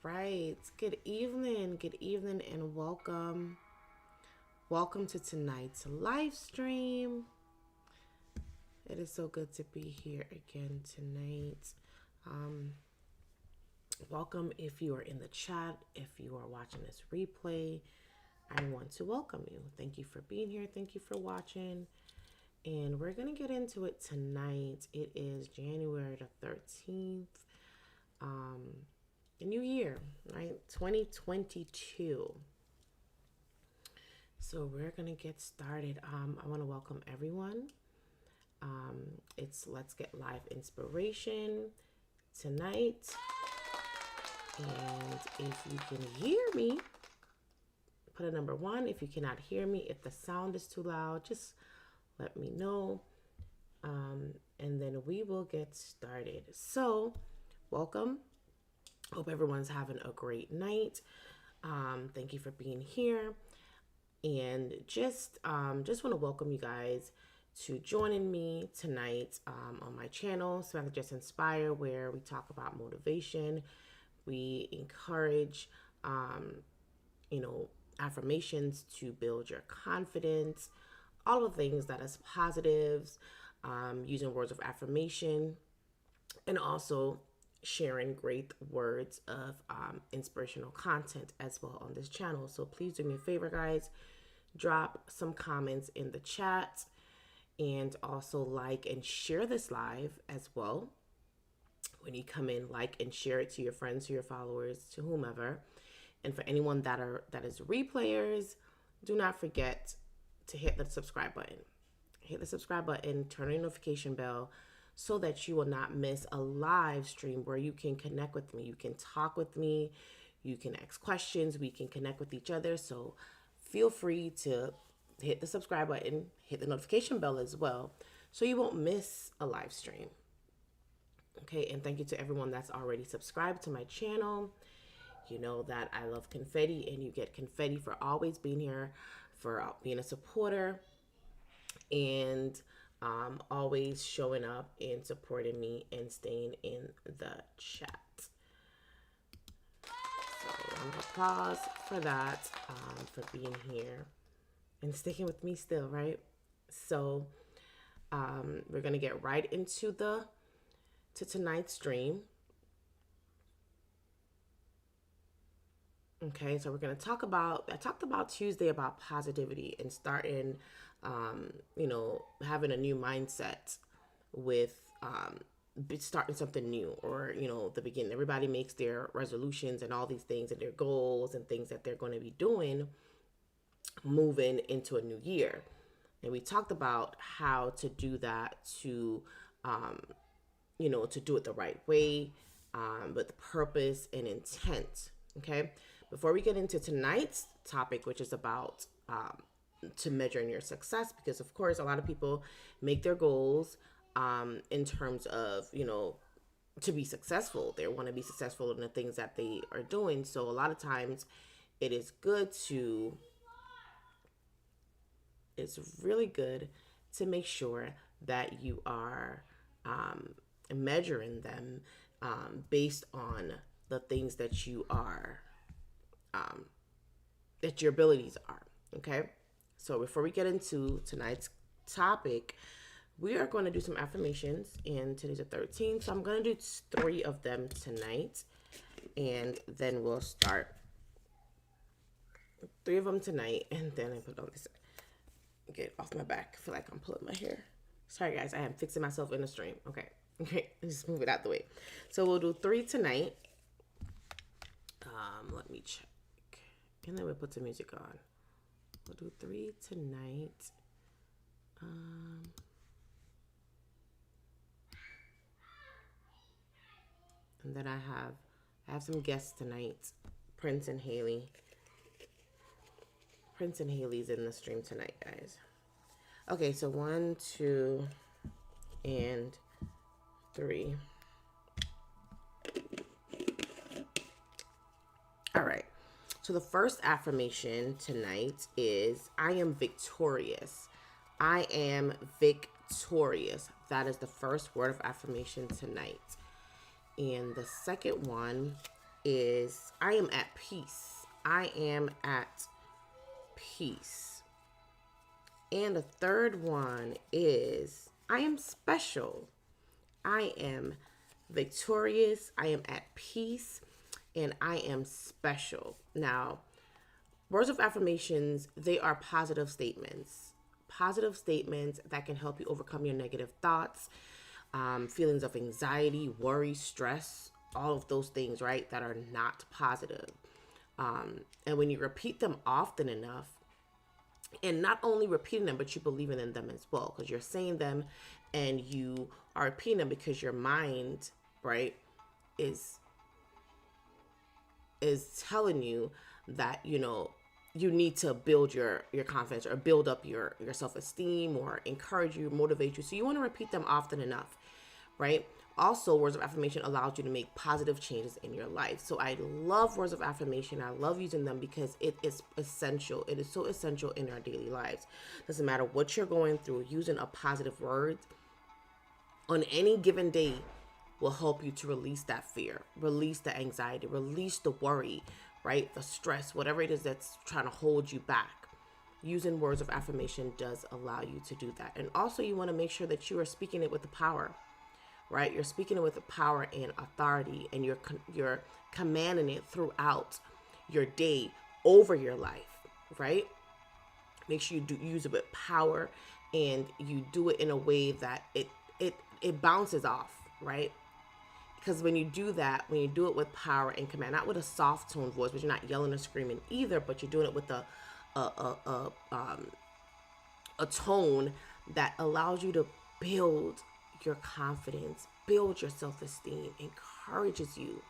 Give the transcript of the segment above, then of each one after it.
right. Good evening, and welcome. Welcome to tonight's live stream. It is so good to be here again tonight. Welcome if you are in the chat, if you are watching this replay. I want to welcome you. Thank you for being here. Thank you for watching. And we're going to get into it tonight. It is January the 13th. A new year, right? 2022. So we're going to get started. I want to welcome everyone. It's Let's Get Live Inspiration tonight. And if you can hear me, put a number 1. If you cannot hear me, if the sound is too loud, just let me know. And then we will get started. So welcome. Hope everyone's having a great night. Thank you for being here. And just want to welcome you guys to joining me tonight on my channel, Samantha Just Inspire, where we talk about motivation. We encourage, affirmations to build your confidence, all the things that is positives, using words of affirmation, and also sharing great words of inspirational content as well on this channel. So please do me a favor, guys. Drop some comments in the chat and also like and share this live as well. When you come in, like and share it to your friends, to your followers, to whomever. And for anyone that is replayers, do not forget to hit the subscribe button. Hit the subscribe button, turn on your notification bell so that you will not miss a live stream where you can connect with me. You can talk with me, you can ask questions, we can connect with each other. So feel free to hit the subscribe button, hit the notification bell as well, so you won't miss a live stream. Okay, and thank you to everyone that's already subscribed to my channel. You know that I love confetti, and you get confetti for always being here, for being a supporter, and always showing up and supporting me and staying in the chat. So round of applause for that, for being here and sticking with me still, right? So we're gonna get right into tonight's stream. Okay, so we're going to talk about, I talked about Tuesday about positivity and starting, having a new mindset with starting something new, or, the beginning. Everybody makes their resolutions and all these things and their goals and things that they're going to be doing moving into a new year. And we talked about how to do that to do it the right way, with purpose and intent. Okay. Before we get into tonight's topic, which is about to measuring your success, because of course a lot of people make their goals in terms of, to be successful. They want to be successful in the things that they are doing. So a lot of times it's really good to make sure that you are measuring them based on the things that you are that your abilities are. Okay, so before we get into tonight's topic, we are going to do some affirmations, and today's the 13th, so I'm going to do 3 of them tonight, and then we'll start 3 of them tonight, and then I put on this, get off my back. I feel like I'm pulling my hair. Sorry guys, I am fixing myself in the stream. Okay, just move it out the way. So we'll do 3 tonight. Let me check. And then we'll put some music on. We'll do 3 tonight. And then I have some guests tonight. Prince and Haley. Prince and Haley's in the stream tonight, guys. Okay, so 1, 2, and 3. All right. So the first affirmation tonight is, I am victorious. I am victorious. That is the first word of affirmation tonight. And the second one is I am at peace. I am at peace. And the third one is I am special. I am victorious. I am at peace. And I am special. Now, words of affirmations, they are positive statements. Positive statements that can help you overcome your negative thoughts, feelings of anxiety, worry, stress, all of those things, right, that are not positive. And when you repeat them often enough, and not only repeating them, but you believing in them as well, because you're saying them and you are repeating them because your mind, right, is telling you that, you know, you need to build your confidence or build up your self-esteem or encourage you, motivate you. So you want to repeat them often enough, right? Also, words of affirmation allows you to make positive changes in your life. So I love words of affirmation. I love using them because it is essential. It is so essential in our daily lives. Doesn't matter what you're going through, using a positive word on any given day will help you to release that fear, release the anxiety, release the worry, right? The stress, whatever it is that's trying to hold you back. Using words of affirmation does allow you to do that. And also you want to make sure that you are speaking it with the power, right? You're speaking it with the power and authority, and you're commanding it throughout your day over your life, right? Make sure you use it with power, and you do it in a way that it bounces off, right? Because when you do that, when you do it with power and command, not with a soft tone voice, but you're not yelling or screaming either, but you're doing it with a tone that allows you to build your confidence, build your self-esteem, encourages you.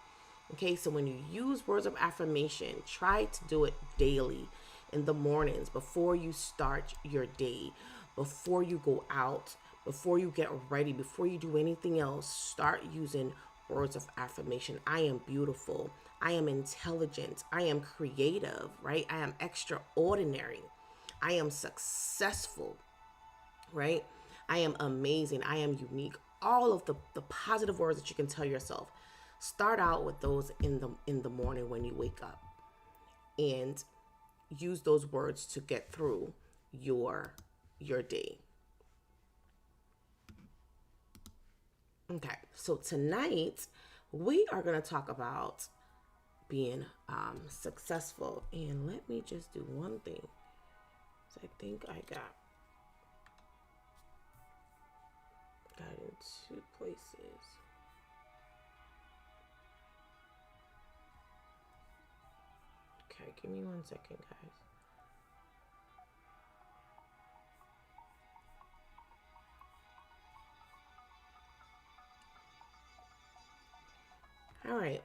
Okay, so when you use words of affirmation, try to do it daily in the mornings before you start your day, before you go out, before you get ready, before you do anything else. Start using words of affirmation. I am beautiful. I am intelligent. I am creative, right? I am extraordinary. I am successful, right? I am amazing. I am unique. All of the positive words that you can tell yourself. Start out with those in the morning when you wake up, and use those words to get through your day. Okay, so tonight we are going to talk about being successful. And let me just do one thing. So I think I got in two places. Okay, give me 1 second, guys. All right,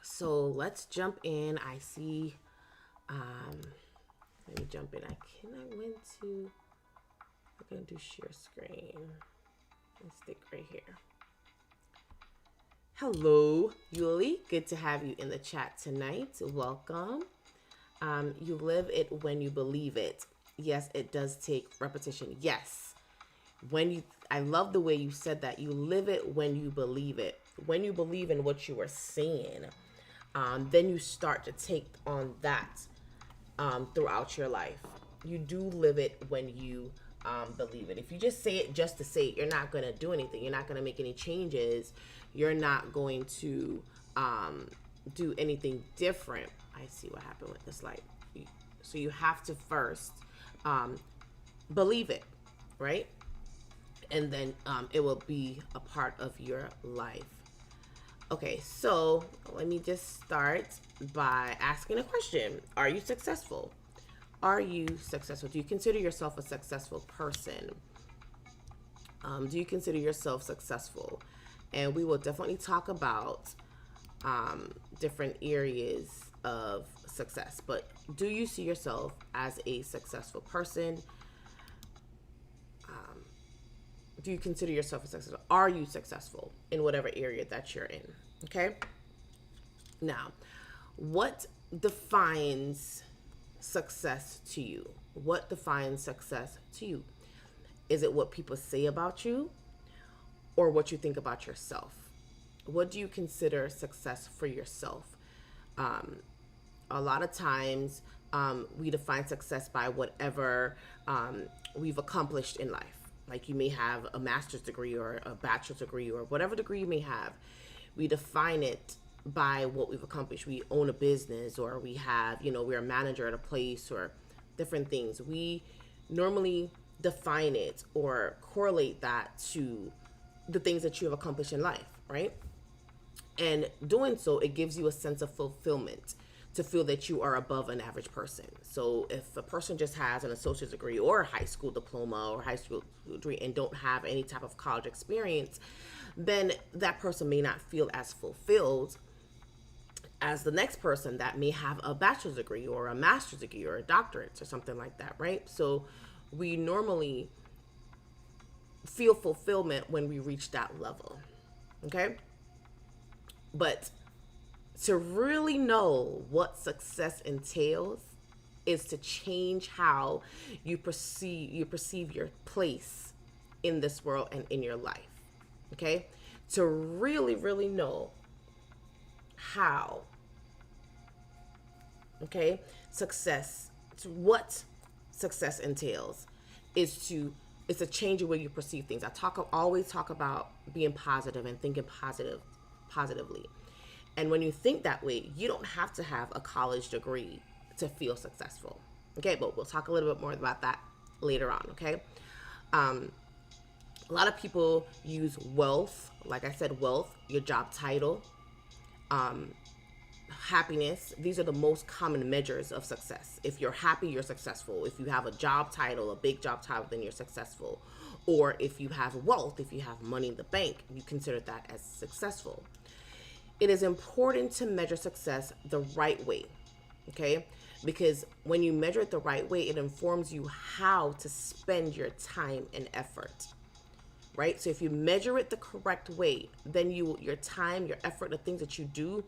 so let's jump in. I see, let me jump in. I'm gonna do share screen. Let's stick right here. Hello, Yuli. Good to have you in the chat tonight. Welcome. You live it when you believe it. Yes, it does take repetition. Yes. I love the way you said that. You live it when you believe it. When you believe in what you are saying, then you start to take on that throughout your life. You do live it when you believe it. If you just say it just to say it, you're not going to do anything. You're not going to make any changes. You're not going to do anything different. I see what happened with this light. So you have to first believe it, right? And then it will be a part of your life. Okay, so let me just start by asking a question. Are you successful? Are you successful? Do you consider yourself a successful person? Do you consider yourself successful? And we will definitely talk about different areas of success. But do you see yourself as a successful person? Do you consider yourself a successful? Are you successful in whatever area that you're in? Okay. Now, what defines success to you? What defines success to you? Is it what people say about you, or what you think about yourself? what do you consider success for yourself? A lot of times we define success by whatever we've accomplished in life. Like you may have a master's degree or a bachelor's degree or whatever degree you may have. We define it by what we've accomplished. We own a business, or we have, we're a manager at a place, or different things. We normally define it or correlate that to the things that you have accomplished in life, right? And doing so, it gives you a sense of fulfillment to feel that you are above an average person. So if a person just has an associate's degree or a high school diploma or high school degree and don't have any type of college experience, then that person may not feel as fulfilled as the next person that may have a bachelor's degree or a master's degree or a doctorate or something like that, right? So we normally feel fulfillment when we reach that level, okay? But to really know what success entails is to change how you perceive your place in this world and in your life, okay? To really, really know how, okay, what success entails is a change in way you perceive things. Always talk about being positive and thinking positively. And when you think that way, you don't have to have a college degree to feel successful. Okay, but we'll talk a little bit more about that later on, okay? A lot of people use wealth, like I said, wealth, your job title, happiness. These are the most common measures of success. If you're happy, you're successful. If you have a job title, a big job title, then you're successful. Or if you have wealth, if you have money in the bank, you consider that as successful. It is important to measure success the right way, okay? Because when you measure it the right way, it informs you how to spend your time and effort, right? So if you measure it the correct way, then your time, your effort, the things that you do,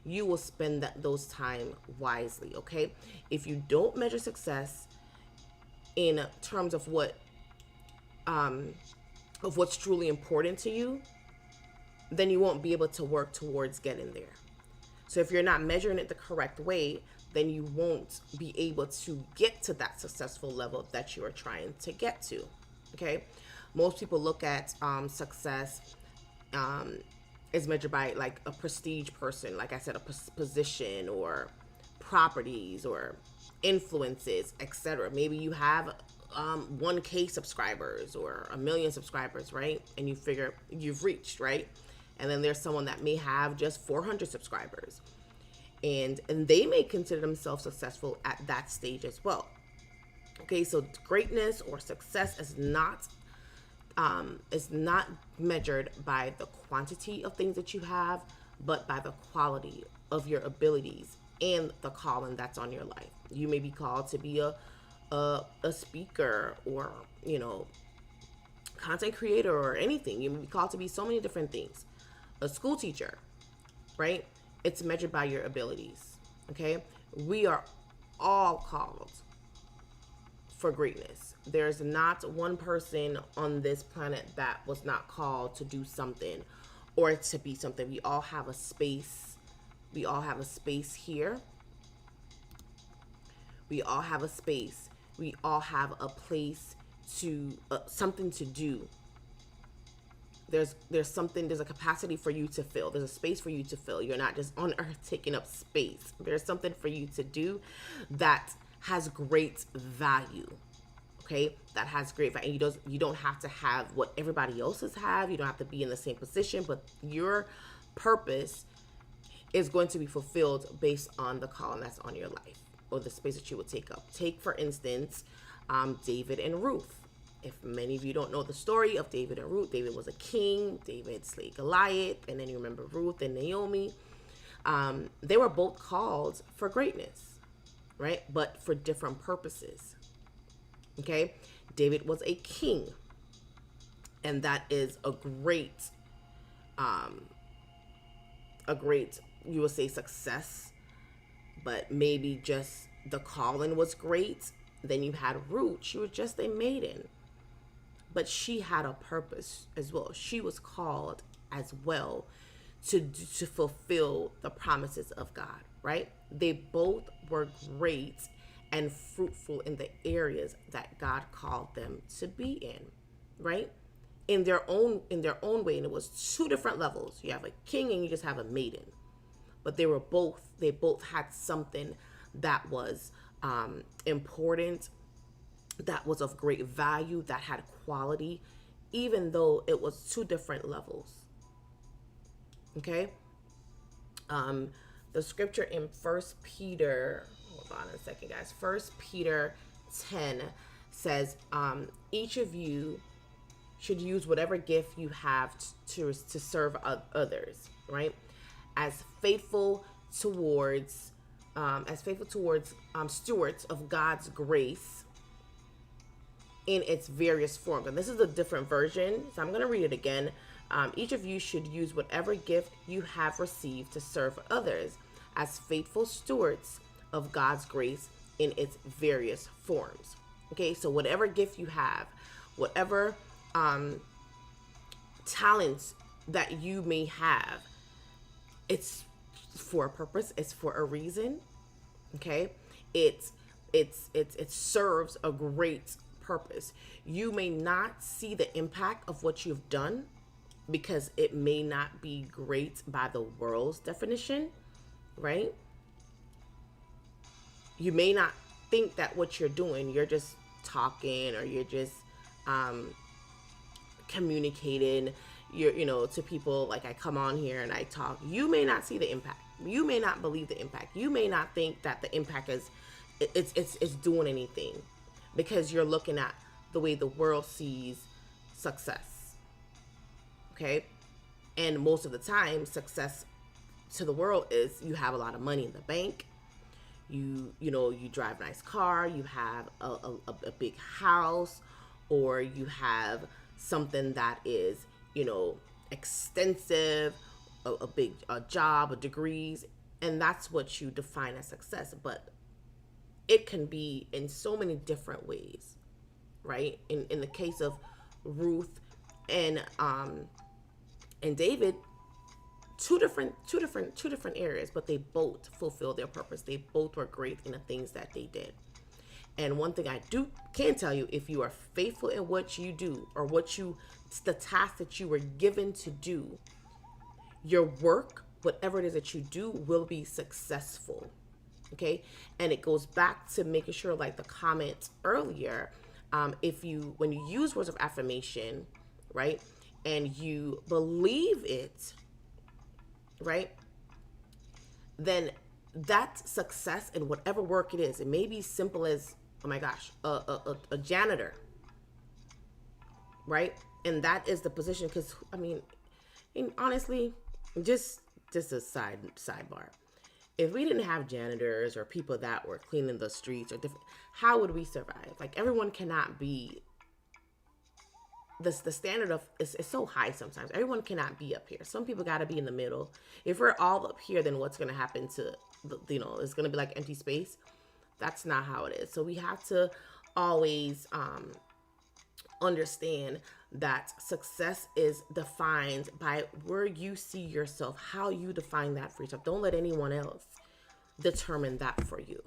you will spend those time wisely, okay? If you don't measure success in terms of what's truly important to you, then you won't be able to work towards getting there. So if you're not measuring it the correct way, then you won't be able to get to that successful level that you are trying to get to, okay? Most people look at success is measured by like a prestige person, like I said, a position or properties or influences, etc. Maybe you have 1K subscribers or 1 million subscribers, right? And you figure you've reached, right? And then there's someone that may have just 400 subscribers, and they may consider themselves successful at that stage as well. Okay, so greatness or success is not measured by the quantity of things that you have, but by the quality of your abilities and the calling that's on your life. You may be called to be a speaker, or content creator, or anything. You may be called to be so many different things. A school teacher, right? It's measured by your abilities, okay? We are all called for greatness. There's not one person on this planet that was not called to do something or to be something. We all have a space. We all have a space here. We all have a space. We all have a place to, something to do. There's a capacity for you to fill. There's a space for you to fill. You're not just on earth taking up space. There's something for you to do that has great value. Okay, that has great value. You don't have to have what everybody else's have. You don't have to be in the same position, but your purpose is going to be fulfilled based on the calling that's on your life, or the space that you would take up. Take, for instance, David and Ruth. If many of you don't know the story of David and Ruth, David was a king. David slayed Goliath. And then you remember Ruth and Naomi. They were both called for greatness, right? But for different purposes. Okay? David was a king. And that is a great, you would say, success. But maybe just the calling was great. Then you had Ruth. She was just a maiden. But she had a purpose as well. She was called as well to fulfill the promises of God, right? They both were great and fruitful in the areas that God called them to be in, right? In their own way. And it was two different levels. You have a king and you just have a maiden. But they both had something that was important, that was of great value, that had quality, even though it was two different levels. Okay? The scripture in 1 Peter, hold on a second, guys. 1 Peter 10 says, each of you should use whatever gift you have to serve others, right? As faithful towards stewards of God's grace in its various forms. And this is a different version, so I'm going to read it again. Each of you should use whatever gift you have received to serve others as faithful stewards of God's grace in its various forms. Okay, so whatever gift you have, whatever talents that you may have, it's for a purpose, it's for a reason. Okay, it serves a great purpose. You may not see the impact of what you've done because it may not be great by the world's definition, right? You may not think that what you're doing, you're just talking, or you're just communicating, to people. Like, I come on here and I talk. You may not see the impact. You may not believe the impact. You may not think that the impact is it's doing anything, because you're looking at the way the world sees success. Okay? And most of the time, success to the world is you have a lot of money in the bank. You drive a nice car, you have a big house, or you have something that is, extensive, a big job, degrees, and that's what you define as success. But it can be in so many different ways, right? In the case of Ruth and David, two different areas, but they both fulfill their purpose. They both were great in the things that they did. And one thing I can tell you, if you are faithful in what you do, or the task that you were given to do, your work, whatever it is that you do, will be successful. Okay? And it goes back to making sure, like the comment earlier, when you use words of affirmation, right, and you believe it, right, then that success in whatever work it is, it may be simple as, oh my gosh, a janitor, right? And that is the position, because honestly, just a sidebar, if we didn't have janitors or people that were cleaning the streets or different, how would we survive? Like, everyone cannot be, the standard of is so high sometimes. Everyone cannot be up here. Some people got to be in the middle. If we're all up here, then what's going to happen to it's going to be like empty space. That's not how it is. So we have to always understand that success is defined by where you see yourself, how you define that for yourself. Don't let anyone else determine that for you.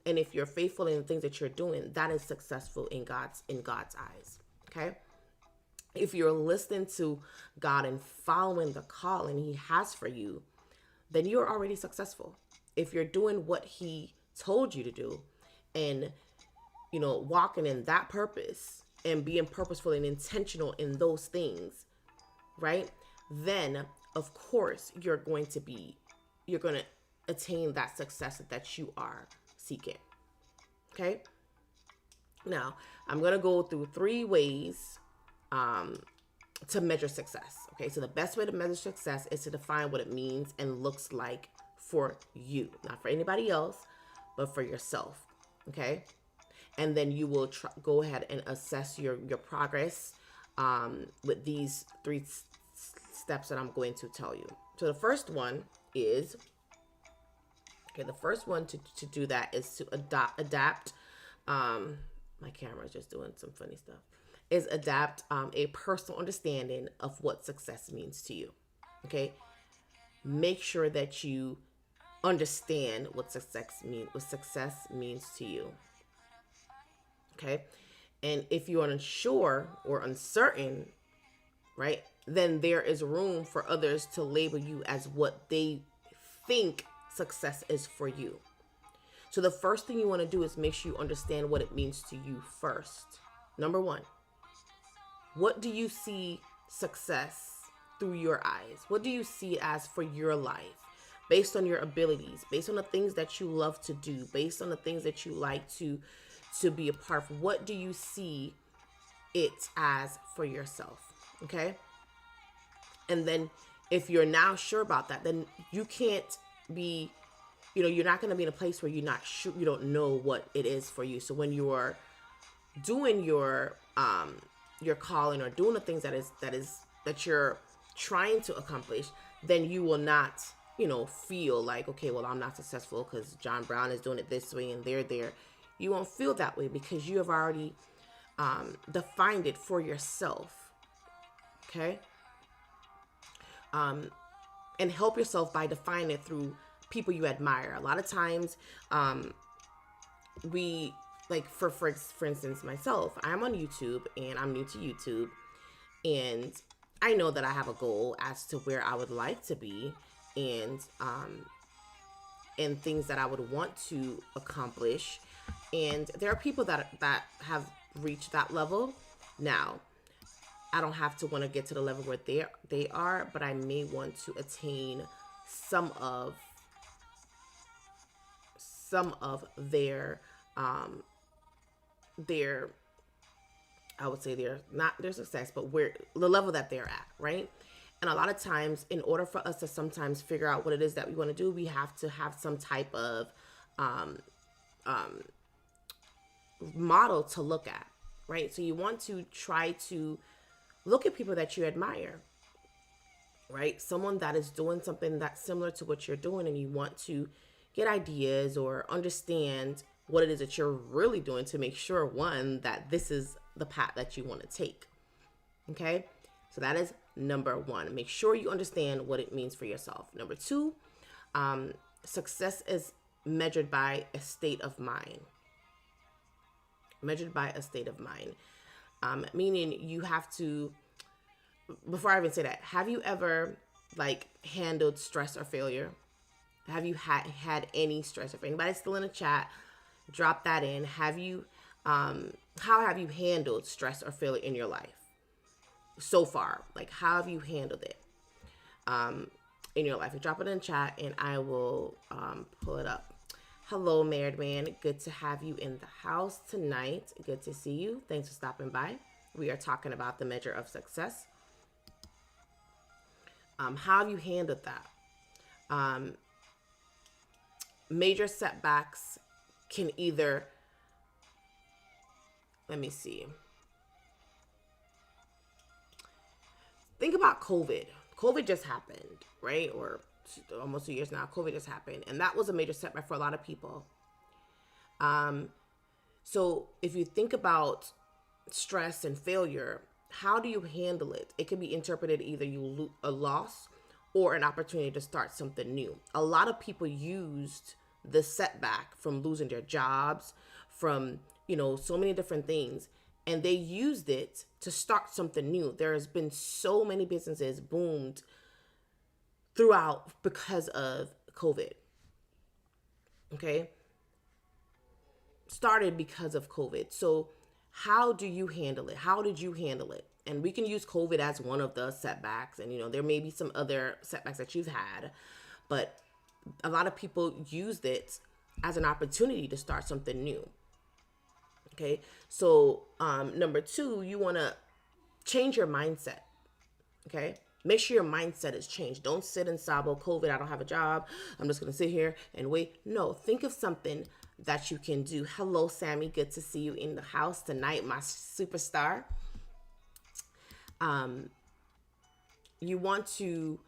And if you're faithful in the things that you're doing, that is successful in God's eyes. Okay? If you're listening to God and following the calling He has for you, then you're already successful. If you're doing what He told you to do, and walking in that purpose and being purposeful and intentional in those things, right? Then of course you're going to attain that success that you are seeking. Okay? Now, I'm going to go through 3 ways to measure success. Okay, so the best way to measure success is to define what it means and looks like for you, not for anybody else, but for yourself. Okay, and then you will go ahead and assess your progress with these 3 steps that I'm going to tell you. So the first one is, the first one to do that is to adapt. My camera is just doing some funny stuff. Is adapt a personal understanding of what success means to you. Okay, make sure that you understand what success means to you. Okay? And if you're unsure or uncertain, right, then there is room for others to label you as what they think success is for you. So the first thing you want to do is make sure you understand what it means to you first. Number one, what do you see success through your eyes? What do you see as for your life? Based on your abilities, based on the things that you love to do, based on the things that you like to be a part of. What do you see it as for yourself? Okay. And then if you're now sure about that, then you can't be, you're not going to be in a place where you're not sure, you don't know what it is for you. So when you're doing your calling or doing the things that you're trying to accomplish, then you will not, feel like, okay, well, I'm not successful because John Brown is doing it this way and they're there. You won't feel that way because you have already defined it for yourself. Okay. And help yourself by defining it through people you admire. A lot of times, we like for instance, myself, I'm on YouTube and I'm new to YouTube, and I know that I have a goal as to where I would like to be, and things that I would want to accomplish. And there are people that have reached that level. Now, I don't have to want to get to the level where they are, but I may want to attain some of their I would say they're not their success, but where the level that they're at, right? And a lot of times, in order for us to sometimes figure out what it is that we want to do, we have to have some type of model to look at, right? So you want to try to look at people that you admire, right? Someone that is doing something that's similar to what you're doing, and you want to get ideas or understand what it is that you're really doing to make sure, one, that this is the path that you want to take. Okay? So that is number one. Make sure you understand what it means for yourself. Number two, success is measured by a state of mind. Measured by a state of mind. Meaning you have to, before I even say that, have you ever handled stress or failure? Have you had any stress? If anybody's still in the chat, drop that in. Have you, how have you handled stress or failure in your life so far? How have you handled it in your life? Drop it in the chat and I will pull it up. Hello, Married Man. Good to have you in the house tonight. Good to see you. Thanks for stopping by. We are talking about the measure of success. How have you handled that? Major setbacks can either, let me see. Think about COVID. COVID just happened, right? Or almost 2 years now. COVID just happened. And that was a major setback for a lot of people. So if you think about stress and failure, how do you handle it? It can be interpreted either a loss or an opportunity to start something new. A lot of people used the setback from losing their jobs, from, so many different things, and they used it to start something new. There has been so many businesses boomed throughout because of COVID. Okay? Started because of COVID. So how do you handle it? How did you handle it? And we can use COVID as one of the setbacks. And, there may be some other setbacks that you've had, but a lot of people used it as an opportunity to start something new. Okay. So, number two, you want to change your mindset. Okay. Make sure your mindset is changed. Don't sit and sob, oh, COVID, I don't have a job. I'm just going to sit here and wait. No, think of something that you can do. Hello, Sammy. Good to see you in the house tonight, my superstar. You want to,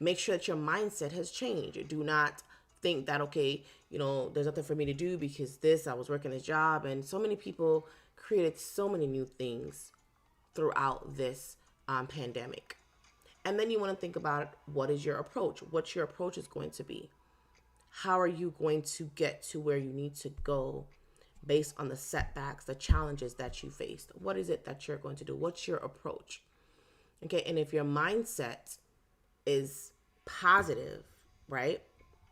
make sure that your mindset has changed. Do not think that, okay, there's nothing for me to do because I was working this job. And so many people created so many new things throughout this pandemic. And then you want to think about what is your approach? What your approach is going to be. How are you going to get to where you need to go based on the setbacks, the challenges that you faced? What is it that you're going to do? What's your approach? Okay, and if your mindset is positive, right?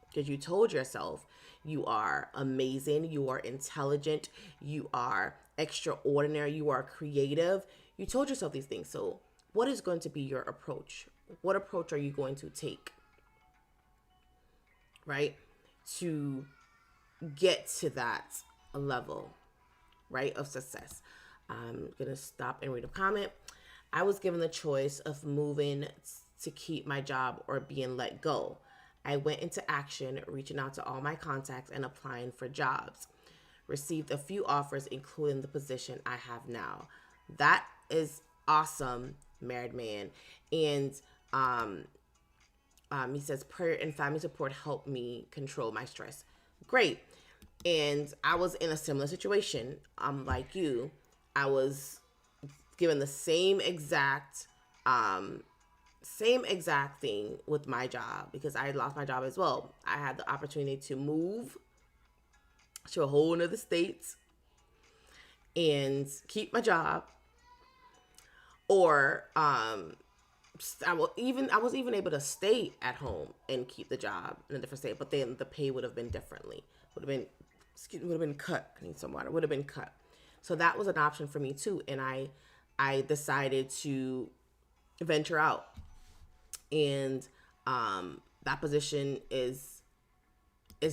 Because you told yourself you are amazing, you are intelligent, you are extraordinary, you are creative. You told yourself these things. So what is going to be your approach? What approach are you going to take, right, to get to that level, right, of success? I'm going to stop and read a comment. I was given the choice of moving to keep my job or being let go. I went into action, reaching out to all my contacts and applying for jobs. Received a few offers, including the position I have now. That is awesome, married man. And he says, prayer and family support helped me control my stress. Great. And I was in a similar situation. Like you, I was given the same exact thing with my job, because I lost my job as well. I had the opportunity to move to a whole nother state and keep my job, or I was even able to stay at home and keep the job in a different state, but then the pay would have been differently. Would have been cut. I need some water. Would have been cut. So that was an option for me too, and I decided to venture out. And that position is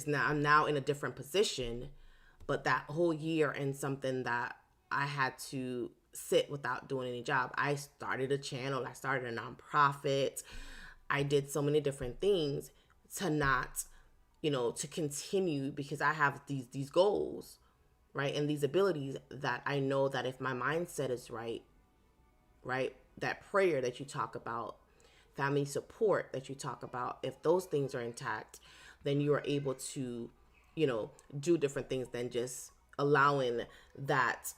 now, I'm now in a different position, but that whole year and something that I had to sit without doing any job. I started a channel, I started a nonprofit, I did so many different things to not, to continue, because I have these goals, right, and these abilities that I know that if my mindset is right, that prayer that you talk about, family support that you talk about, if those things are intact, then you are able to, do different things than just allowing that,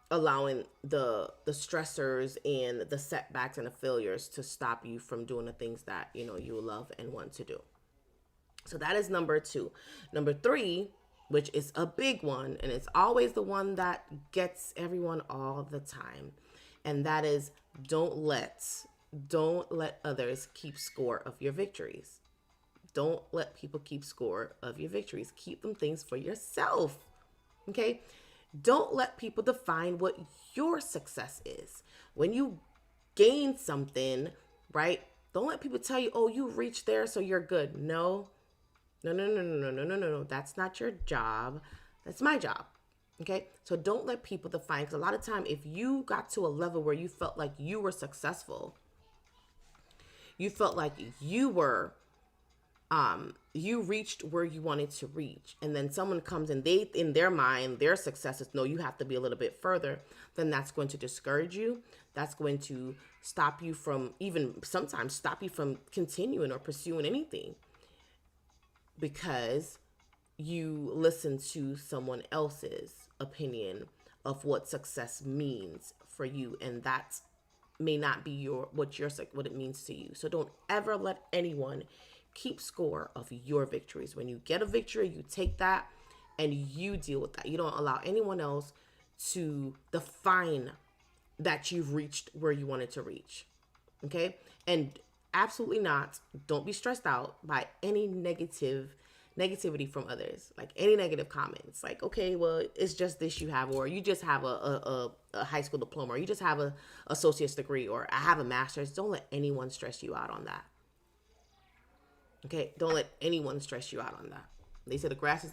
allowing the stressors and the setbacks and the failures to stop you from doing the things that, you love and want to do. So that is number 2. Number 3, which is a big one, and it's always the one that gets everyone all the time, and that is don't let others keep score of your victories. Don't let people keep score of your victories. Keep them things for yourself. Okay? Don't let people define what your success is. When you gain something, right? Don't let people tell you, oh, you reached there, so you're good. No. That's not your job. That's my job. Okay? So don't let people define, because a lot of time, if you got to a level where you felt like you were successful, you felt like you were, you reached where you wanted to reach, and then someone comes and they, in their mind, their success is, no, you have to be a little bit further, then that's going to discourage you. That's going to stop you from, even sometimes stop you from continuing or pursuing anything, because you listen to someone else's opinion of what success means for you, and that may not be what it means to you. So don't ever let anyone keep score of your victories. When you get a victory, you take that and you deal with that. You don't allow anyone else to define that you've reached where you wanted to reach. Okay? And absolutely not, don't be stressed out by any negativity from others, like any negative comments, like, okay, well, it's just this you have, or you just have a high school diploma, or you just have a associate's degree, or I have a master's. Don't let anyone stress you out on that. Okay, don't let anyone stress you out on that. They say the grass is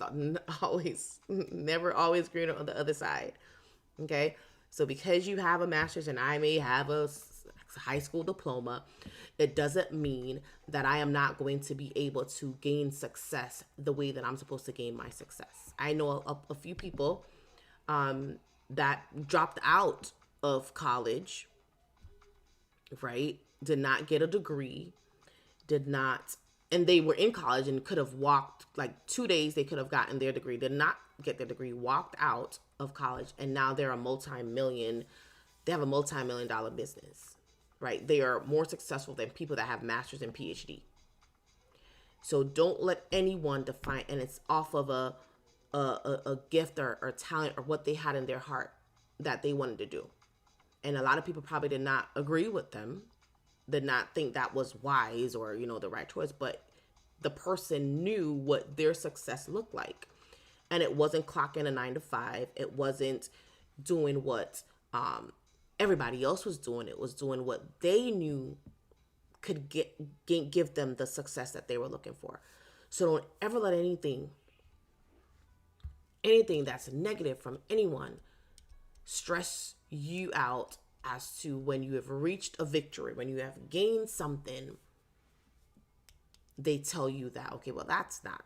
never always greener on the other side. Okay, so because you have a master's and I may have a high school diploma, it doesn't mean that I am not going to be able to gain success the way that I'm supposed to gain my success. I know a few people that dropped out of college, right? Did not get a degree, and they were in college and could have walked, like 2 days, they could have gotten their degree, did not get their degree, walked out of college, and now they have a multi-million-dollar business, right? They are more successful than people that have masters and PhD. So don't let anyone define, and it's off of a gift or talent or what they had in their heart that they wanted to do. And a lot of people probably did not agree with them, did not think that was wise or, the right choice, but the person knew what their success looked like. And it wasn't clocking a 9 to 5. It wasn't doing what everybody else was doing. It was doing what they knew could give them the success that they were looking for. So don't ever let anything that's negative from anyone stress you out as to when you have reached a victory, when you have gained something. They tell you that, okay, well, that's not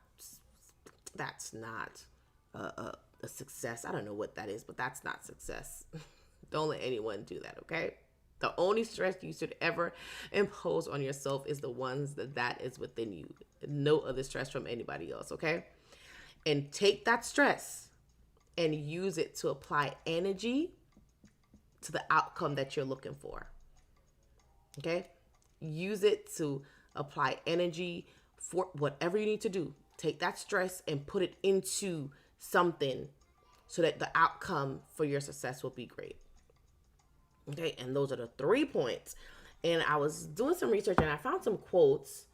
a success. I don't know what that is, but that's not success. Don't let anyone do that, okay? The only stress you should ever impose on yourself is the ones that is within you. No other stress from anybody else, okay? And take that stress and use it to apply energy to the outcome that you're looking for, okay? Use it to apply energy for whatever you need to do. Take that stress and put it into something so that the outcome for your success will be great. Okay, and those are the 3 points. And I was doing some research and I found some quotes.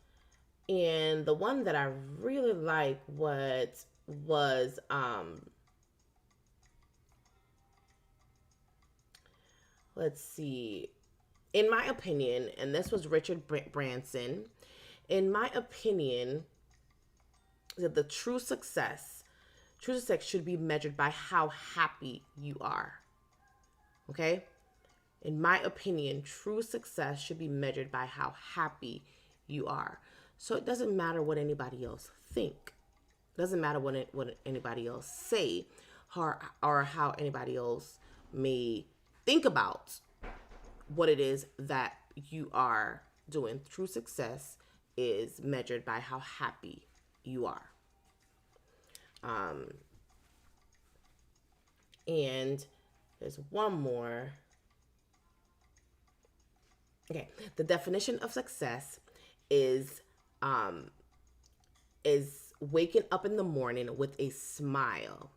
And the one that I really like was let's see. In my opinion, and this was Richard Branson, in my opinion, that the true success should be measured by how happy you are. Okay? In my opinion, true success should be measured by how happy you are. So it doesn't matter what anybody else think. It doesn't matter what anybody else say or how anybody else may think about what it is that you are doing. True success is measured by how happy you are. And there's one more. Okay, the definition of success is waking up in the morning with a smile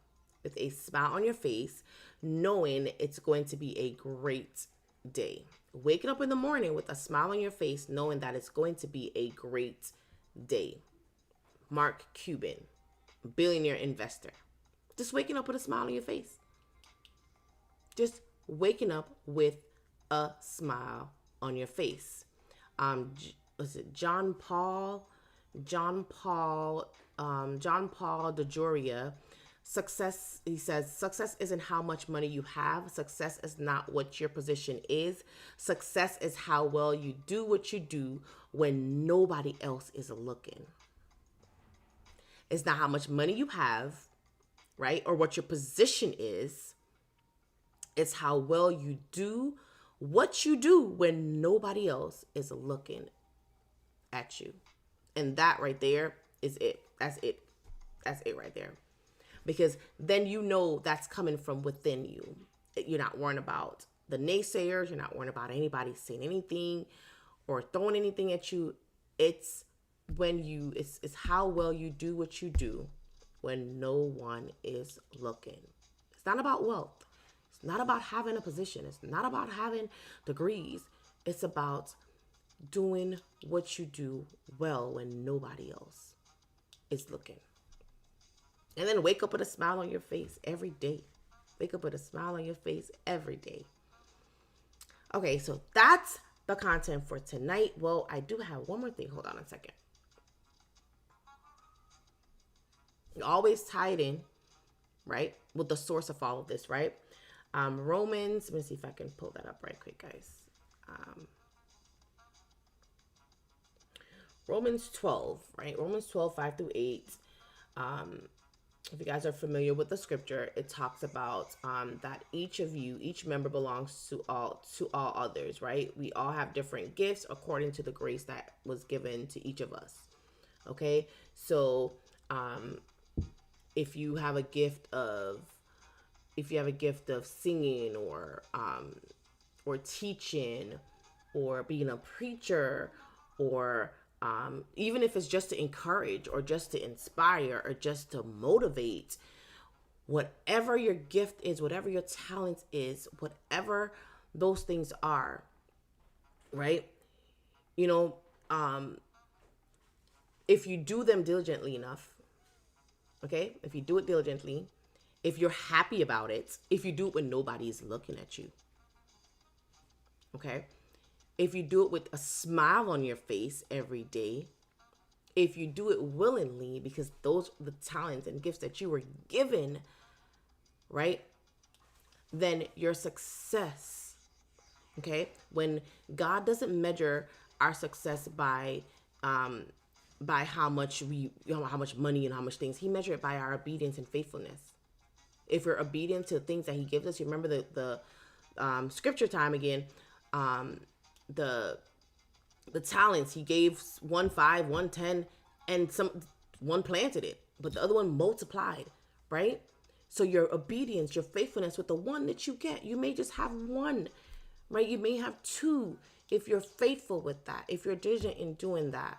on your face, knowing it's going to be a great day. Waking up in the morning with a smile on your face, knowing that it's going to be a great day. Mark Cuban, billionaire investor. Just waking up with a smile on your face. Just waking up with a smile on your face. Was it John Paul DeJoria? Success, he says, success isn't how much money you have. Success is not what your position is. Success is how well you do what you do when nobody else is looking. It's not how much money you have, right? Or what your position is. It's how well you do what you do when nobody else is looking at you. And that right there is it. That's it. That's it right there. Because then you know that's coming from within you. You're not worrying about the naysayers. You're not worrying about anybody saying anything or throwing anything at you. It's how well you do what you do when no one is looking. It's not about wealth. It's not about having a position. It's not about having degrees. It's about doing what you do well when nobody else is looking. And then wake up with a smile on your face every day. Wake up with a smile on your face every day. Okay, so that's the content for tonight. Well, I do have one more thing. Hold on a second. You always tie it in, right, with the source of all of this, right? Romans, let me see if I can pull that up right quick, guys. Romans 12, right? Romans 12, 5 through 8. If you guys are familiar with the scripture, it talks about that each member belongs to all others, right? We all have different gifts according to the grace that was given to each of us. Okay, so if you have a gift of singing or teaching or being a preacher, or even if it's just to encourage or just to inspire or just to motivate, whatever your gift is, whatever your talent is, whatever those things are, right? You know, if you do them diligently enough, okay? If you do it diligently, if you're happy about it, if you do it when nobody's looking at you, okay? If you do it with a smile on your face every day, if you do it willingly, because those are the talents and gifts that you were given, right? Then your success, okay? When God doesn't measure our success by how much how much money and how much things, he measures it by our obedience and faithfulness. If we're obedient to the things that he gives us, you remember the scripture time again, the talents, he gave 1 5, 1 10, and one planted it, but the other one multiplied, right? So your obedience, your faithfulness with the one that you get, you may just have one, right? You may have two if you're faithful with that, if you're diligent in doing that,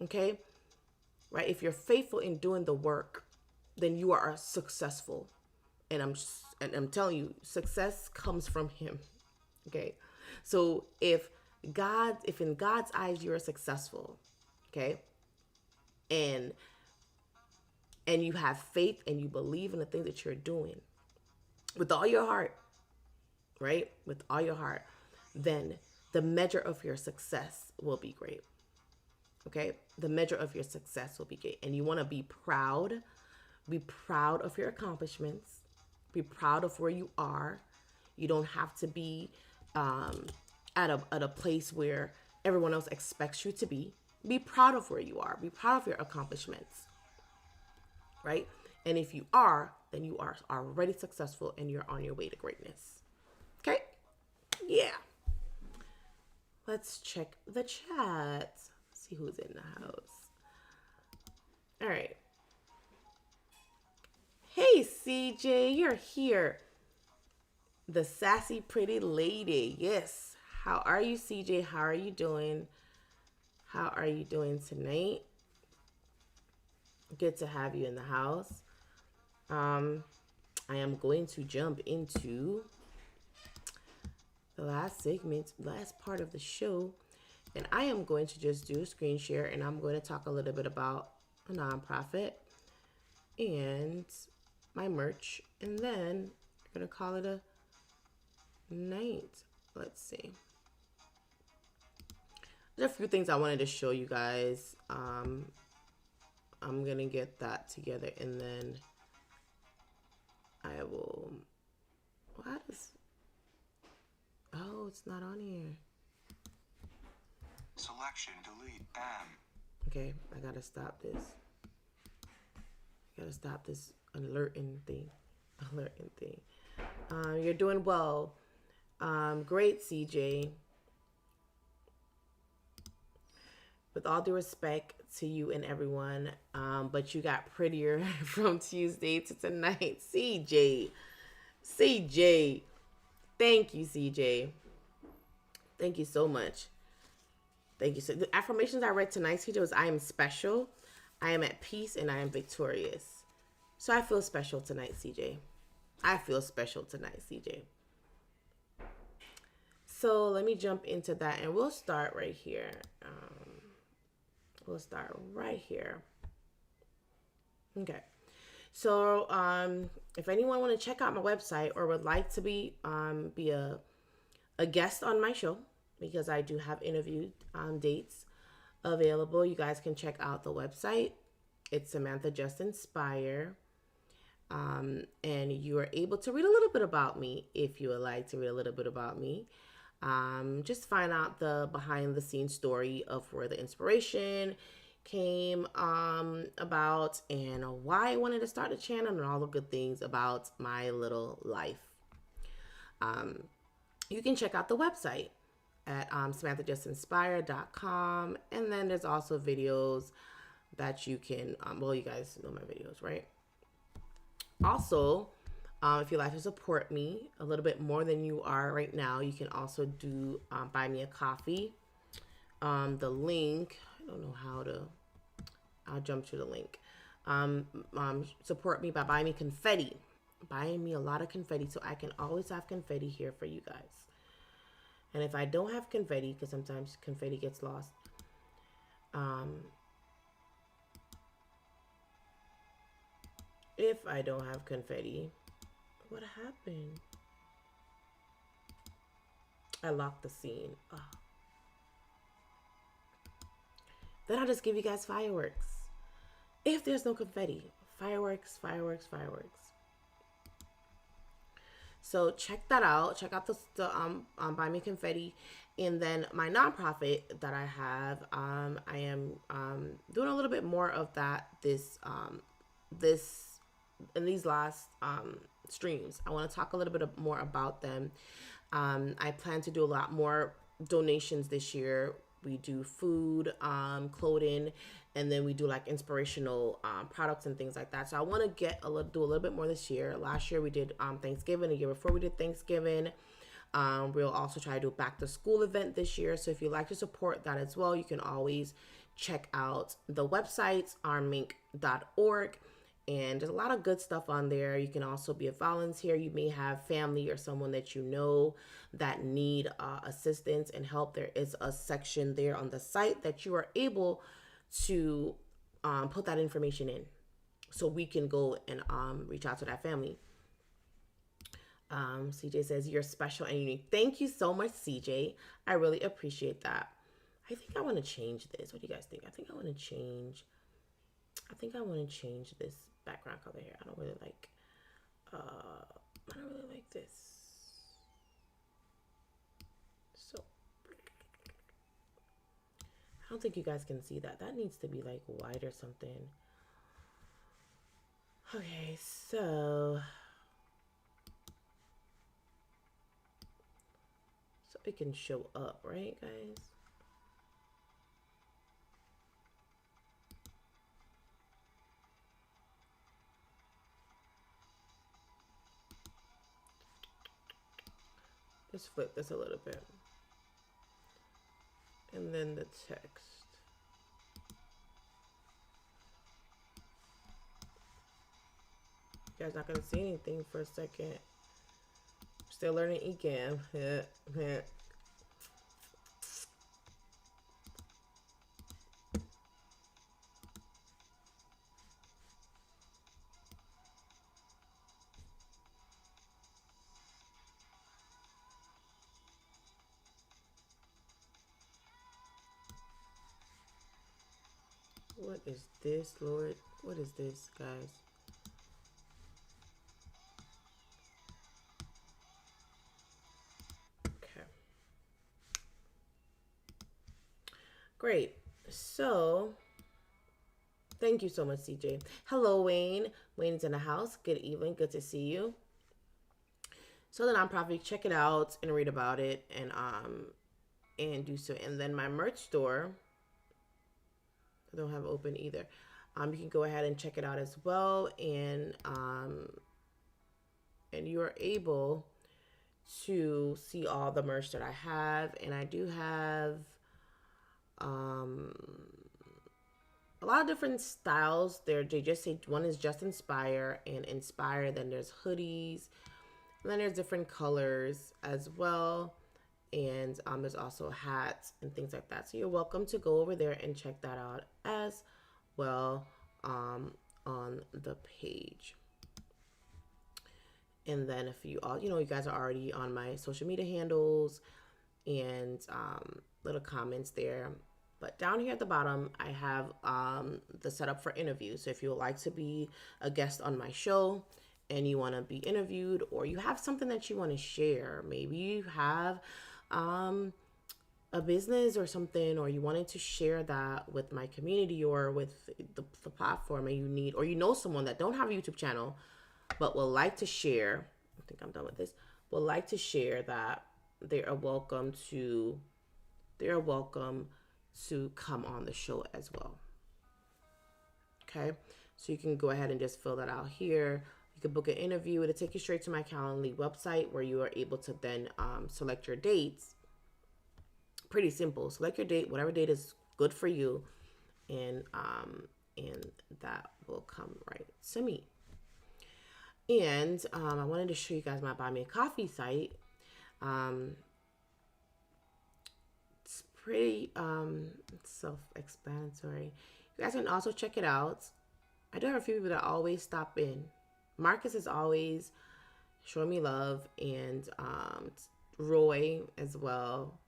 okay? Right? If you're faithful in doing the work, then you are successful. And I'm telling you, success comes from him, okay? So if in God's eyes you're successful, okay, and you have faith and you believe in the things that you're doing with all your heart, right, with all your heart, then the measure of your success will be great, okay? The measure of your success will be great. And you want to be proud of your accomplishments, be proud of where you are. You don't have to be at a place where everyone else expects you to be. Be proud of where you are. Be proud of your accomplishments, right? And if you are, then you are already successful and you're on your way to greatness. Okay? Yeah. Let's check the chat. See who's in the house. All right. Hey, CJ, you're here. The sassy pretty lady. Yes. How are you, CJ? How are you doing? How are you doing tonight? Good to have you in the house. I am going to jump into the last segment, last part of the show, and I am going to just do a screen share, and I'm going to talk a little bit about a nonprofit and my merch, and then we're going to call it a night. Let's see. There's a few things I wanted to show you guys. I'm going to get that together, and then I will... What is... Oh, it's not on here. Selection, delete, M. Okay, I got to stop this. Alerting thing. You're doing well. Great, CJ. With all due respect to you and everyone, but you got prettier from Tuesday to tonight. CJ. Thank you, CJ. Thank you so much. Thank you. So the affirmations I read tonight, CJ, was I am special, I am at peace, and I am victorious. So I feel special tonight, CJ. I feel special tonight, CJ. So let me jump into that, and we'll start right here. Okay. So if anyone want to check out my website or would like to be a guest on my show, because I do have interview dates available, you guys can check out the website. It's Samantha Just Inspire. And you are able to read a little bit about me if you would like to read a little bit about me. Just find out the behind the scenes story of where the inspiration came about and why I wanted to start a channel and all the good things about my little life. You can check out the website at SamanthaJustInspire.com, and then there's also videos that you can, well, you guys know my videos, right? Also, If you'd like to support me a little bit more than you are right now, you can also do buy me a coffee. The link, I don't know how to, I'll jump to the link. Support me by buying me confetti. Buying me a lot of confetti so I can always have confetti here for you guys. And if I don't have confetti, because sometimes confetti gets lost, if I don't have confetti, what happened? I locked the scene. Oh. Then I'll just give you guys fireworks. If there's no confetti, fireworks, fireworks, fireworks. So check that out. Check out the Buy Me Confetti. And then my nonprofit that I have, I am doing a little bit more of that in these last streams. I want to talk a little bit more about them. I plan to do a lot more donations this year. We do food, clothing, and then we do like inspirational products and things like that. So I want to do a little bit more this year. Last year we did Thanksgiving. The year before we did Thanksgiving. We'll also try to do a back to school event this year. So if you'd like to support that as well, you can always check out the websites, armink.org. And there's a lot of good stuff on there. You can also be a volunteer. You may have family or someone that you know that need assistance and help. There is a section there on the site that you are able to put that information in, so we can go and reach out to that family. CJ says, you're special and unique. Thank you so much, CJ. I really appreciate that. I think I want to change this. What do you guys think? I think I want to change this background color here. I don't really like this. So I don't think you guys can see that. That needs to be like white or something. Okay, so it can show up, right, guys? Just flip this a little bit. And then the text. You guys not gonna see anything for a second. Still learning Ecamm. What is this, Lord? What is this, guys? Okay. Great. So, thank you so much, CJ. Hello, Wayne. Wayne's in the house. Good evening. Good to see you. So the nonprofit, check it out and read about it and do so. And then my merch store, I don't have open either. You can go ahead and check it out as well, and you are able to see all the merch that I have. And I do have a lot of different styles there. They just say one is just inspire and inspire. Then there's hoodies, and then there's different colors as well. And there's also hats and things like that. So you're welcome to go over there and check that out as well on the page. And then if you all, you guys are already on my social media handles and little comments there. But down here at the bottom, I have the setup for interviews. So if you would like to be a guest on my show and you want to be interviewed, or you have something that you want to share, maybe you have a business or something, or you wanted to share that with my community or with the platform, and you know someone that don't have a YouTube channel but would like to share, I think I'm done with this, would like to share that, they are welcome to come on the show as well. Okay, so you can go ahead and just fill that out here. You can book an interview. It'll take you straight to my Calendly website where you are able to then select your dates. Pretty simple. Select your date, whatever date is good for you, and that will come right to me. And I wanted to show you guys my Buy Me a Coffee site. It's pretty self-explanatory. You guys can also check it out. I do have a few people that always stop in. Marcus is always showing me love, and Roy as well,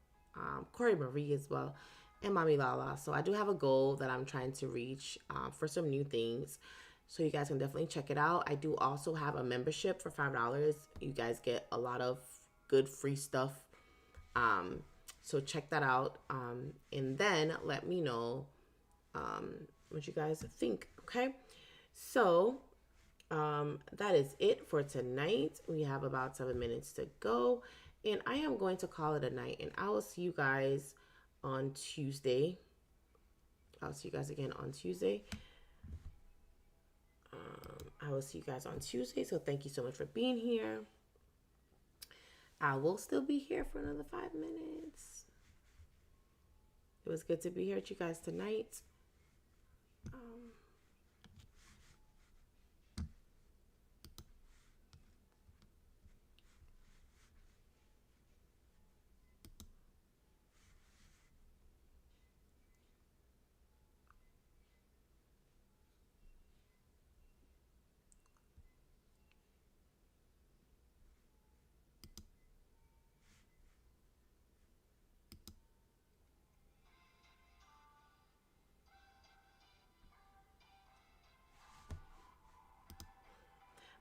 Corey Marie as well, and Mommy Lala. So I do have a goal that I'm trying to reach for some new things. So you guys can definitely check it out. I do also have a membership for $5. You guys get a lot of good free stuff. So check that out. And then let me know what you guys think. Okay. So that is it for tonight. We have about 7 minutes to go. And I am going to call it a night. And I will see you guys on Tuesday. I'll see you guys again on Tuesday. I will see you guys on Tuesday. So thank you so much for being here. I will still be here for another 5 minutes. It was good to be here with you guys tonight.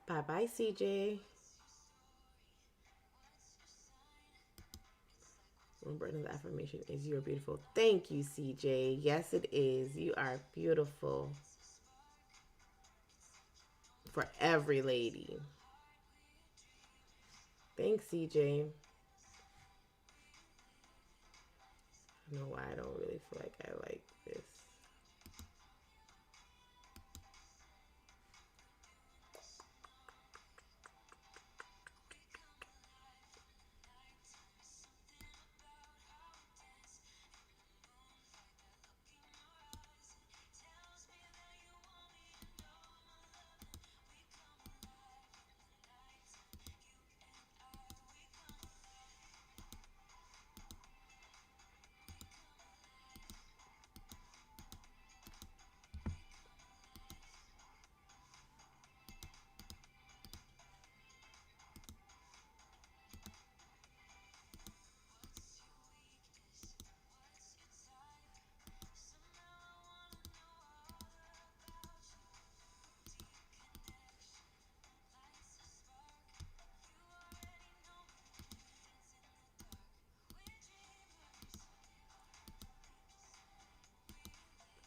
Bye-bye, CJ. One word of the affirmation is you are beautiful. Thank you, CJ. Yes, it is. You are beautiful. For every lady. Thanks, CJ. I don't know why I don't really feel like I like this.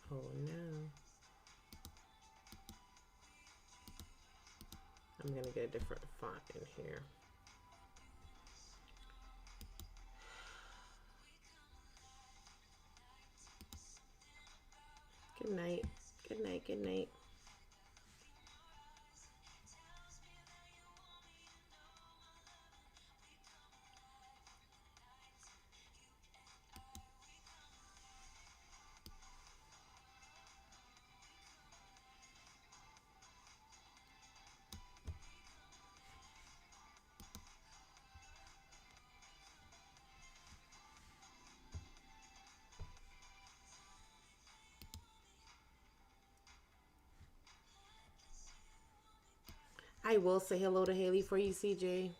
Oh no. I'm gonna get a different font in here. Good night. Good night. Good night. I will say hello to Haley for you, CJ.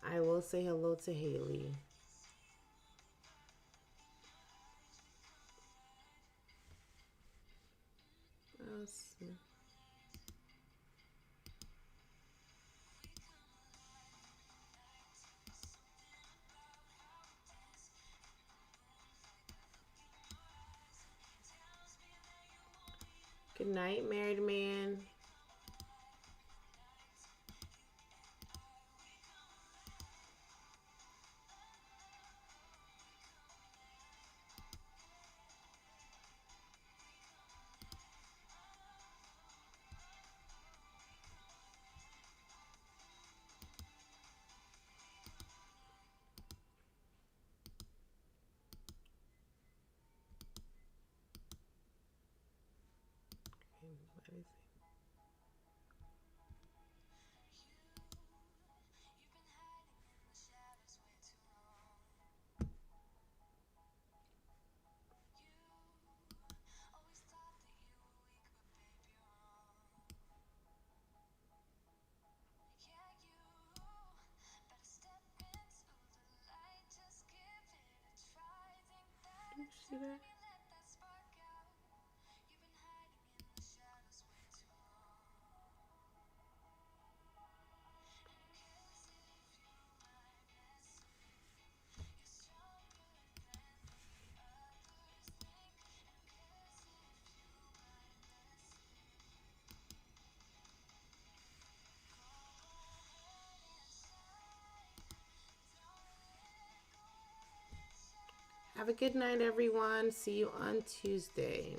I will say hello to Haley. Awesome. Good night, married man. advertising. Did you see that? Have a good night, everyone. See you on Tuesday.